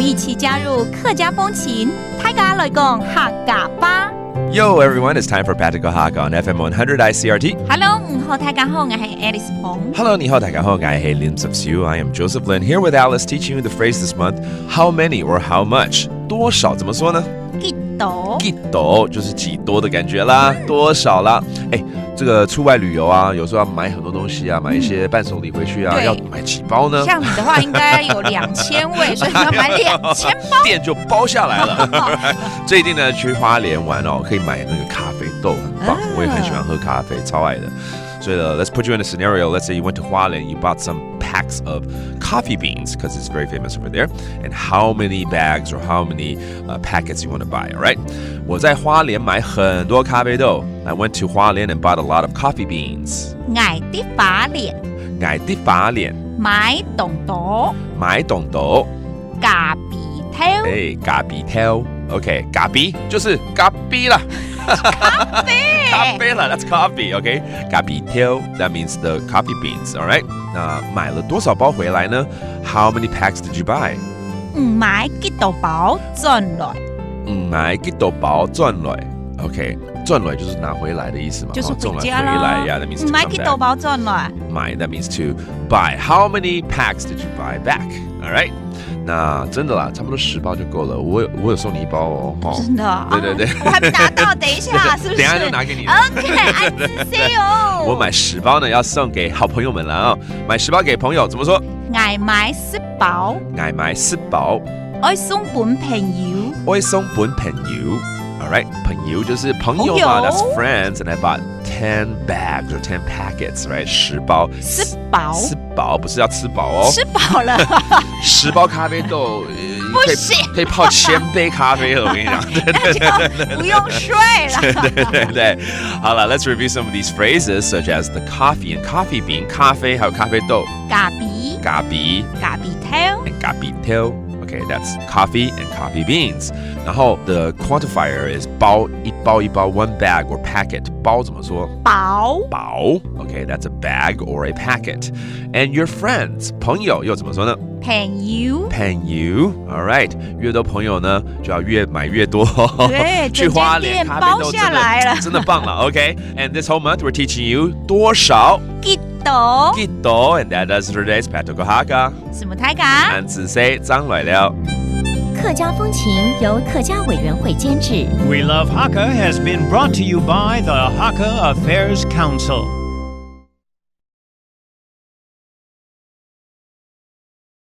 一起加入客家风情，大家来讲客家吧。Yo everyone, it's time for Practical Hakka on FM 100 ICRT. Hello， 大家好，我是 Alice Pong. Hello, 你好，大家好，我是Lin Sufsu. I am Joseph Lin here with Alice, teaching you the phrase this month. How many or how much? 多少怎么说呢？几多？几多就是几多的感觉啦，多少啦？哎，这个出外旅游啊，有时候要买很多东西啊，买一些伴手礼回去啊，要买几包呢？像你的话，应该有2000位，所以要买2000包，店就包下来了。最近呢，去花莲玩哦，可以买那个咖啡豆，很棒，我也很喜欢喝咖啡，超爱的。所以let's put you in a scenario. Let's say you went to Hualien, you bought some packs of coffee beans because it's very famous over there. And how many bags or how many packets you want to buy, all right? 我在花莲买很多咖啡豆。I went to Hualien and bought a lot of coffee beans. 爱的花莲，爱的花莲，买东多，买东多，咖比头，哎，咖比头 ，OK， 咖比就是咖比啦。咖啡，咖啡啦 ，That's coffee, OK? 咖比头 that means the coffee beans, all right? 那买了多少包回来呢 ？How many packs did you buy? 买几多包转来？买几多包转来 ？OK， 转来就是拿回来的意思嘛，就是回家啦。回来 ，Yeah, that means to 买 come 几多 back. 包转来？买 that means to buy. How many packs did you buy back? All right? 那真的啦，差不多10包就够了。我有送你1包哦。真的？对对对，我还没拿到，等一下，是不是？等一下就拿给你。OK， I see 哦。我买10包呢，要送给好朋友们了啊！买10包给朋友，怎么说？爱买10包，爱买10包，爱送本朋友，爱送本朋友。All right, 朋友就是朋友嘛 ，That's friends. And I bought 10 bags or 10 packets, right? 10包，10包，10包不是要吃饱哦，吃饱了，10包咖啡豆，不行，可以泡1000杯咖啡了，我跟你讲，那就不用睡了。对，好了 ，Let's review some of these phrases, such as the coffee and coffee bean, 咖啡还有咖啡豆，咖比，咖比，咖比头 and 咖比头。Okay, that's coffee and coffee beans. 然后 the quantifier is 包一包 one bag or packet. 包怎么说？包。Okay, that's a bag or a packet. And your friends, 朋友又怎么说呢？朋友。All right. 越多朋友呢，就要越买越多。对，去花莲咖啡豆真的棒了。Okay. And this whole month we're teaching you 多少。几多 and that does today's Practical Hakka. 什么大家？俺自say 张来了。客家风情由客家委员会监制。 We Love Hakka has been brought to you by the Hakka Affairs Council.